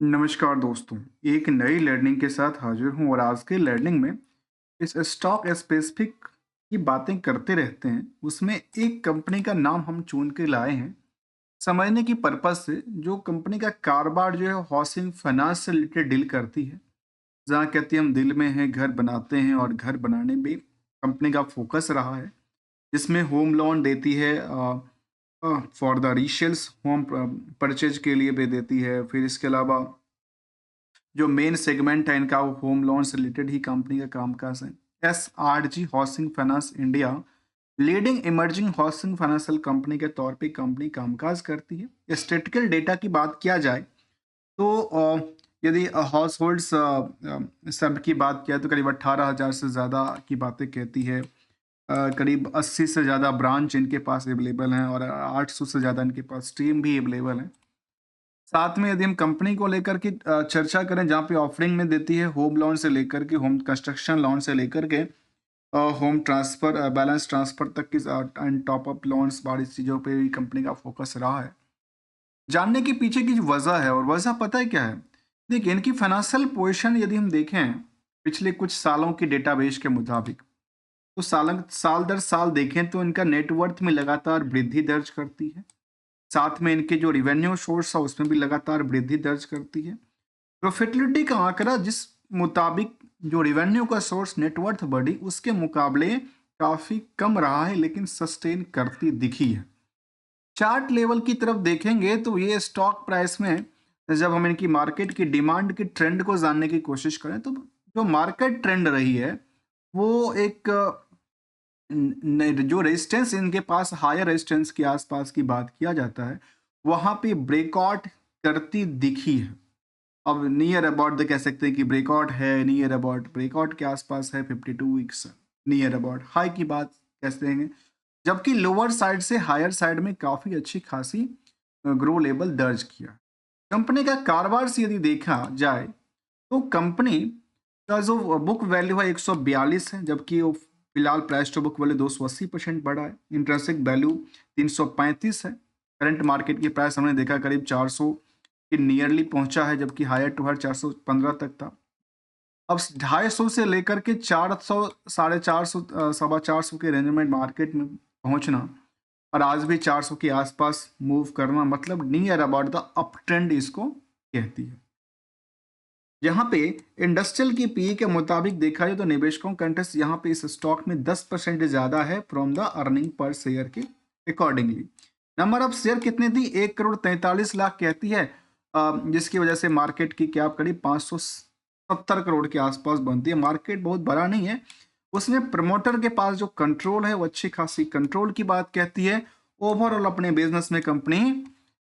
नमस्कार दोस्तों। एक नई लर्निंग के साथ हाजिर हूँ और आज की लर्निंग में इस स्टॉक स्पेसिफिक की बातें करते रहते हैं। उसमें एक कंपनी का नाम हम चुन के लाए हैं समझने की पर्पज से। जो कंपनी का कारोबार जो है हाउसिंग फाइनेंस से रिलेटेड डील करती है। जहाँ कहती है हम दिल में हैं घर बनाते हैं और घर बनाने में कंपनी का फोकस रहा है। जिसमें होम लोन देती है फॉर द रीसेल्स होम परचेज के लिए भी देती है। फिर इसके अलावा जो मेन सेगमेंट है इनका वो होम लोन से रिलेटेड ही कंपनी का कामकाज है। SRG housing finance India leading emerging housing financial company के तौर पे कंपनी कामकाज करती है। स्टेटिकल डेटा की बात किया जाए तो यदि हाउस होल्ड्स सब की बात किया तो करीब 18,000 से ज़्यादा की बातें कहती है। करीब 80 से ज़्यादा ब्रांच इनके पास अवेलेबल हैं और 800 से ज़्यादा इनके पास टीम भी अवेलेबल है। साथ में यदि हम कंपनी को लेकर के चर्चा करें, जहाँ पे ऑफरिंग में देती है होम लोन से लेकर के होम कंस्ट्रक्शन लोन से लेकर के होम ट्रांसफर बैलेंस ट्रांसफर तक की एंड टॉप अप लोन्स बारी चीज़ों पे भी कंपनी का फोकस रहा है। जानने के पीछे की जो वजह है और वजह पता है क्या है? देखिए इनकी फाइनेंशियल पोजीशन यदि हम देखें पिछले कुछ सालों की डेटाबेस के मुताबिक, तो साल दर साल देखें तो इनका नेटवर्थ में लगातार वृद्धि दर्ज करती है। साथ में इनके जो रिवेन्यू सोर्स है उसमें भी लगातार वृद्धि दर्ज करती है। प्रॉफिटेबिलिटी का आंकड़ा जिस मुताबिक जो रिवेन्यू का सोर्स नेटवर्थ बढ़ी उसके मुकाबले काफी कम रहा है, लेकिन सस्टेन करती दिखी है। चार्ट लेवल की तरफ देखेंगे तो ये स्टॉक प्राइस में जब हम इनकी मार्केट की डिमांड की ट्रेंड को जानने की कोशिश करें तो जो मार्केट ट्रेंड रही है वो एक जो रेजिस्टेंस इनके पास हायर रेजिस्टेंस के आसपास की बात किया जाता है, वहां पे ब्रेकआउट करती दिखी है। अब नियर अबाउट कह सकते हैं कि ब्रेकआउट है, नियर अबाउट ब्रेकआउट के आसपास है, 52 वीक्स नियर अबाउट हाई की बात कहते हैं। जबकि लोअर साइड से हायर साइड में काफ़ी अच्छी खासी ग्रो लेवल दर्ज किया। कंपनी का कारोबार से यदि देखा जाए तो कंपनी का जो बुक वैल्यू है 142 है, जबकि वो फिलहाल प्राइस टू बुक वैल्यू 280% बढ़ा है। इंट्रेंसिक वैल्यू 335 है। करंट मार्केट की प्राइस हमने देखा करीब 400 के नियरली पहुंचा है, जबकि हायर टू हायर 415 तक था। अब 250 से लेकर के 400 450 425 के रेंज में मार्केट में पहुंचना और आज भी 400 के आसपास मूव करना मतलब near about the up trend इसको कहती है। यहाँ पे इंडस्ट्रियल की पीई के मुताबिक देखा जाए तो निवेशकों का इंटरेस्ट यहाँ पे इस स्टॉक में 10% ज़्यादा है from the earning per share के अकॉर्डिंगली। नंबर ऑफ शेयर कितने थी? 1,43,00,000 कहती है, जिसकी वजह से मार्केट की क्या करीब 570 करोड़ के आसपास बनती है। मार्केट बहुत बड़ा नहीं है, उसमें प्रमोटर के पास जो कंट्रोल है वो अच्छी खासी कंट्रोल की बात कहती है। ओवरऑल अपने बिजनेस में कंपनी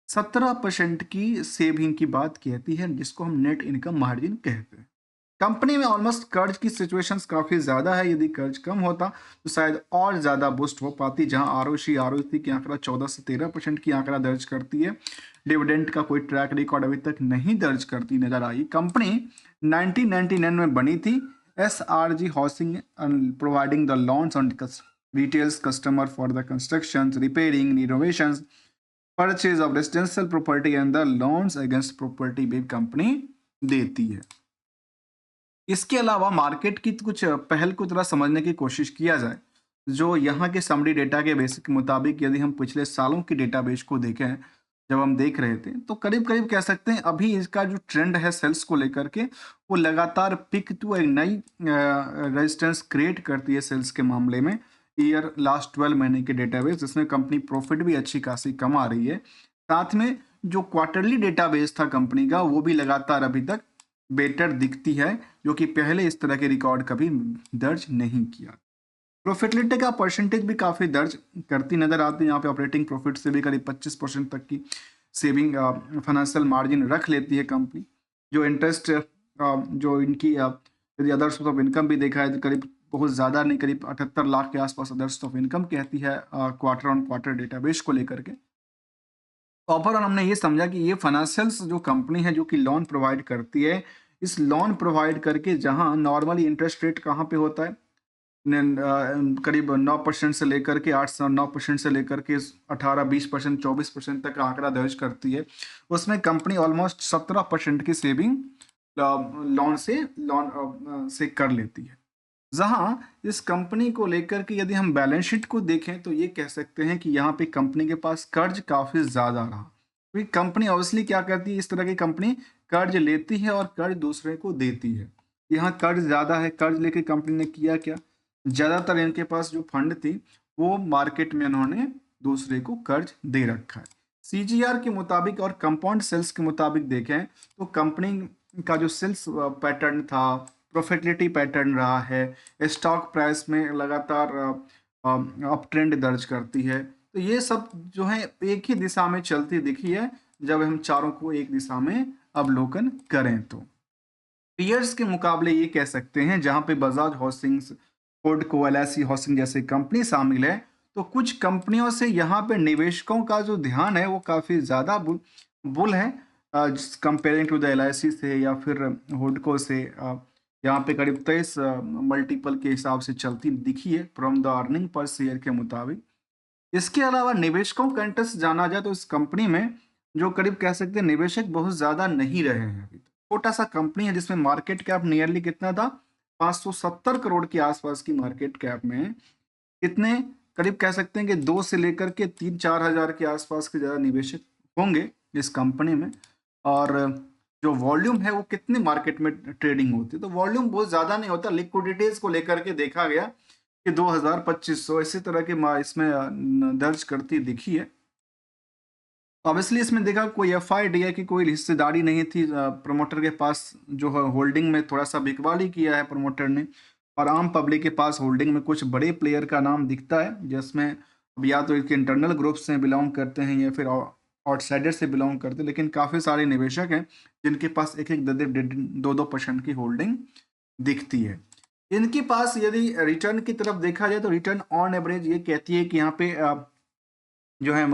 17% की सेविंग की बात कहती है, जिसको हम नेट इनकम मार्जिन कहते हैं। कंपनी में ऑलमोस्ट कर्ज की सिचुएशंस काफ़ी ज़्यादा है। यदि कर्ज कम होता तो शायद और ज़्यादा बूस्ट हो पाती, जहां आरओसी आरओसी की आंकड़ा 14 से 13% की आंकड़ा दर्ज करती है। डिविडेंड का कोई ट्रैक रिकॉर्ड अभी तक नहीं दर्ज करती नजर आई। कंपनी 1999 में बनी थी। SRG housing providing the loans on retails customer for the construction repairing renovation purchase of residential property and the loans against property भी कंपनी देती है। इसके अलावा मार्केट की कुछ पहल को थोड़ा समझने की कोशिश किया जाए, जो यहाँ के समरी डेटा के बेसिक के मुताबिक यदि हम पिछले सालों की डेटाबेस को देखें, जब हम देख रहे थे तो करीब करीब कह सकते हैं अभी इसका जो ट्रेंड है सेल्स को लेकर के वो लगातार पिक टू एक नई रेजिस्टेंस क्रिएट करती है सेल्स के मामले में। ईयर लास्ट 12 महीने के डेटाबेस जिसमें कंपनी प्रॉफिट भी अच्छी खासी कमा रही है। साथ में जो क्वार्टरली डेटाबेस था कंपनी का वो भी लगातार अभी तक बेटर दिखती है, जो कि पहले इस तरह के रिकॉर्ड कभी दर्ज नहीं किया। प्रॉफिटेबिलिटी का परसेंटेज भी काफ़ी दर्ज करती नजर आती है। यहाँ पे ऑपरेटिंग प्रॉफिट से भी करीब 25% तक की सेविंग फाइनेंशियल मार्जिन रख लेती है कंपनी। जो इंटरेस्ट जो इनकी यदि अदर सोर्स ऑफ इनकम भी देखा है तो करीब बहुत ज़्यादा नहीं, करीब 78 लाख के आसपास अदर सोर्स ऑफ इनकम कहती है क्वार्टर ऑन क्वार्टर डेटाबेस को लेकर के। ओवरऑल हमने ये समझा कि ये फाइनेंशियल्स जो कंपनी है जो कि लोन प्रोवाइड करती है, इस लोन प्रोवाइड करके जहां नॉर्मली इंटरेस्ट रेट कहाँ पे होता है करीब 9% से लेकर के 8 से 9% से लेकर के 18-20%, 24% तक का आंकड़ा दर्ज करती है। उसमें कंपनी ऑलमोस्ट 17% की सेविंग लोन से कर लेती है। जहाँ इस कंपनी को लेकर के यदि हम बैलेंस शीट को देखें तो ये कह सकते हैं कि यहाँ पे कंपनी के पास कर्ज काफ़ी ज़्यादा रहा। क्योंकि कंपनी ऑब्वियसली क्या करती है, इस तरह की कंपनी कर्ज लेती है और कर्ज दूसरे को देती है। यहाँ कर्ज ज़्यादा है, कर्ज लेके कंपनी ने किया क्या, ज़्यादातर इनके पास जो फंड थी वो मार्केट में इन्होंने दूसरे को कर्ज दे रखा है। सीजीआर के मुताबिक और कंपाउंड सेल्स के मुताबिक देखें तो कंपनी का जो सेल्स पैटर्न था, प्रॉफिटेबिलिटी पैटर्न रहा है, स्टॉक प्राइस में लगातार अप ट्रेंड दर्ज करती है। तो ये सब जो है एक ही दिशा में चलती दिखी है जब हम चारों को एक दिशा में अवलोकन करें तो। पीयर्स के मुकाबले ये कह सकते हैं जहां पे बजाज हाउसिंग, फोर्डको, एलआईसी हाउसिंग जैसे कंपनी शामिल है, तो कुछ कंपनियों से यहाँ पे निवेशकों का जो ध्यान है वो काफ़ी ज़्यादा बुल है कंपेयरिंग टू द एलआईसी से या फिर हुडको से। यहाँ पे करीब 23 मल्टीपल के हिसाब से चलती दिखी है from the earning per share के मुताबिक। इसके अलावा निवेशकों का इंटरेस्ट जाना जाए तो इस कंपनी में जो करीब कह सकते हैं निवेशक बहुत ज़्यादा नहीं रहे हैं अभी तक। छोटा सा कंपनी है जिसमें मार्केट कैप नियरली कितना था, 570 करोड़ के आसपास की मार्केट कैप में कितने करीब कह सकते हैं कि 2 से लेकर के 3-4 हजार के आसपास के ज़्यादा निवेशक होंगे इस कंपनी में। और जो वॉल्यूम है वो कितने मार्केट में ट्रेडिंग होती है, तो वॉल्यूम बहुत ज़्यादा नहीं होता। लिक्विडिटीज को लेकर के देखा गया कि 2000-2500 इसी तरह के इसमें दर्ज करती दिखी है। ऑब्वियसली इसमें देखा कोई एफआईडीआई की कोई हिस्सेदारी नहीं थी प्रमोटर के पास, जो है होल्डिंग में थोड़ा सा बिकवाली किया है प्रमोटर ने, और आम पब्लिक के पास होल्डिंग में कुछ बड़े प्लेयर का नाम दिखता है जिसमें अब या तो इसके इंटरनल ग्रुप से बिलोंग करते हैं या फिर आउटसाइडर से बिलोंग करते हैं, लेकिन काफ़ी सारे निवेशक हैं जिनके पास एक एक 2-2% की होल्डिंग दिखती है। इनके पास यदि रिटर्न की तरफ देखा जाए तो रिटर्न ऑन एवरेज ये कहती है कि यहाँ पे जो है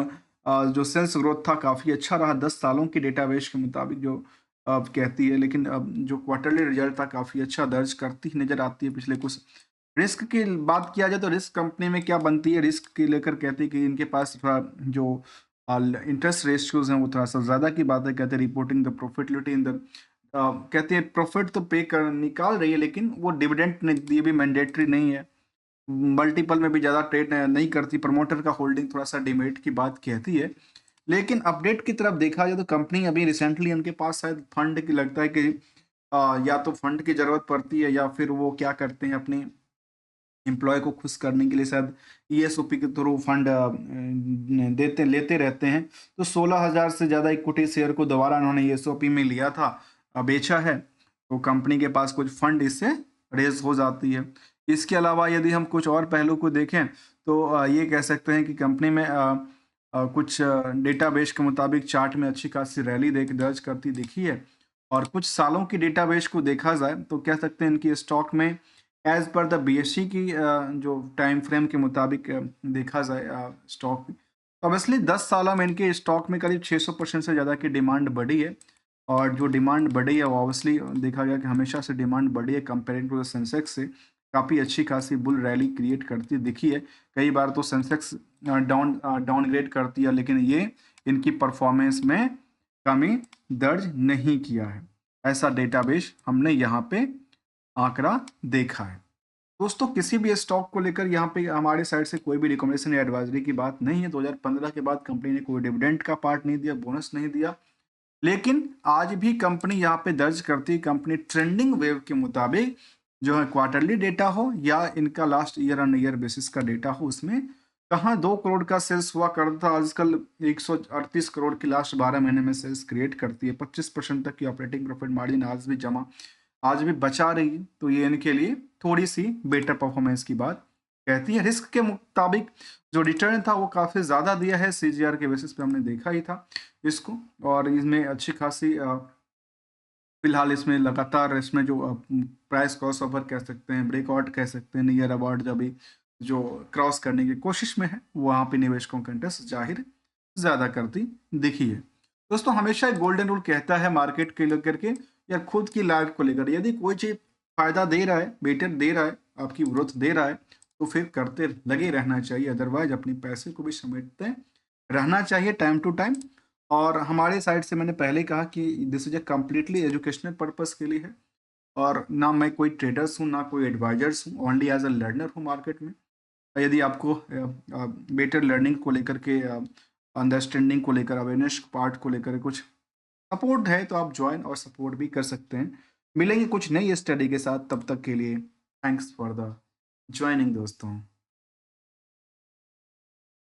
जो सेल्स ग्रोथ था काफ़ी अच्छा रहा 10 सालों की डेटाबेस के मुताबिक, जो अब कहती है। लेकिन अब जो क्वार्टरली रिजल्ट था काफ़ी अच्छा दर्ज करती नज़र आती है पिछले कुछ। रिस्क की बात किया जाए तो रिस्क कंपनी में क्या बनती है, रिस्क के लेकर कहती है कि इनके पास थोड़ा जो इंटरेस्ट रेशियोज हैं वो थोड़ा सा ज़्यादा की बात है। कहते हैं reporting the profitability in the कहते हैं प्रॉफिट तो पे कर निकाल रही है लेकिन वो डिविडेंड ये भी मैंडेटरी नहीं है। मल्टीपल में भी ज़्यादा ट्रेड नहीं करती, प्रमोटर का होल्डिंग थोड़ा सा डिमेरिट की बात कहती है। लेकिन अपडेट की तरफ देखा जाए तो कंपनी अभी रिसेंटली उनके पास शायद फंड की लगता है कि या तो फंड की ज़रूरत पड़ती है या फिर वो क्या करते हैं अपने एम्प्लॉय को खुश करने के लिए शायद ईएसओपी के थ्रू फंड लेते रहते हैं। तो 16,000 से ज़्यादा इक्विटी शेयर को दोबारा उन्होंने ईएसओपी में लिया था, बेचा है, तो कंपनी के पास कुछ फंड इससे रेज हो जाती है। इसके अलावा यदि हम कुछ और पहलू को देखें तो ये कह सकते हैं कि कंपनी में कुछ डेटाबेस के मुताबिक चार्ट में अच्छी खासी रैली दर्ज करती दिखी है। और कुछ सालों की डेटाबेस को देखा जाए तो कह सकते हैं इनकी स्टॉक में एज पर द बीएसई की जो टाइम फ्रेम के मुताबिक देखा जाए स्टॉक, तो ऑब्वियसली 10 सालों में इनके स्टॉक में करीब 600% से ज़्यादा की डिमांड बढ़ी है। और जो डिमांड बढ़ी है वो ऑब्वियसली देखा गया कि हमेशा से डिमांड बढ़ी है कंपेयरिंग टू द सेंसेक्स से, काफ़ी अच्छी खासी बुल रैली क्रिएट करती दिखी है। कई बार तो सेंसेक्स डाउनग्रेड करती है लेकिन ये इनकी परफॉर्मेंस में कमी दर्ज नहीं किया है। ऐसा डेटाबेस हमने यहाँ पे आंकड़ा देखा है। दोस्तों किसी भी स्टॉक को लेकर यहाँ पे हमारे साइड से कोई भी रिकमेंडेशन या एडवाइजरी की बात नहीं है। 2015 के बाद कंपनी ने कोई डिविडेंड का पार्ट नहीं दिया, बोनस नहीं दिया, लेकिन आज भी कंपनी यहाँ पे दर्ज करती है कंपनी ट्रेंडिंग वेव के मुताबिक जो है क्वार्टरली डेटा हो या इनका last year on year basis का डेटा हो, उसमें कहाँ 2 करोड़ का सेल्स हुआ करता था, आजकल 138 करोड़ की लास्ट 12 महीने में सेल्स क्रिएट करती है। 25% तक की ऑपरेटिंग प्रॉफिट मार्जिन आज भी बचा रही है, तो ये इनके लिए थोड़ी सी बेटर परफॉर्मेंस की बात कहती है। रिस्क के मुताबिक जो रिटर्न था वो काफ़ी ज़्यादा दिया है, सीजीआर के बेसिस पे हमने देखा ही था इसको। और इसमें अच्छी खासी फिलहाल इसमें लगातार इसमें जो प्राइस क्रॉस ओवर कह सकते हैं, ब्रेकआउट कह सकते हैं, नियर अबाउट जब भी जो क्रॉस करने की कोशिश में है वहाँ पे निवेशकों का इंटरेस्ट जाहिर ज़्यादा करती दिखी है। दोस्तों हमेशा एक गोल्डन रूल कहता है मार्केट के लेकर के या खुद की लाइफ को लेकर, यदि कोई चीज़ फ़ायदा दे रहा है, बेटर दे रहा है, आपकी ग्रोथ दे रहा है, तो फिर करते लगे रहना चाहिए। अदरवाइज़ अपने पैसे को भी समेटते रहना चाहिए टाइम टू टाइम। और हमारे साइड से मैंने पहले कहा कि this is a completely educational purpose के लिए है, और ना मैं कोई ट्रेडर्स हूँ, ना कोई एडवाइज़र्स हूँ, ओनली एज़ अ लर्नर हूँ मार्केट में। यदि आपको बेटर लर्निंग को लेकर के, अंडरस्टैंडिंग को लेकर, अवेयरनेस पार्ट को लेकर कुछ सपोर्ट है, तो आप जॉइन और सपोर्ट भी कर सकते हैं। मिलेंगे कुछ नई स्टडी के साथ, तब तक के लिए थैंक्स फॉर द जॉइनिंग दोस्तों।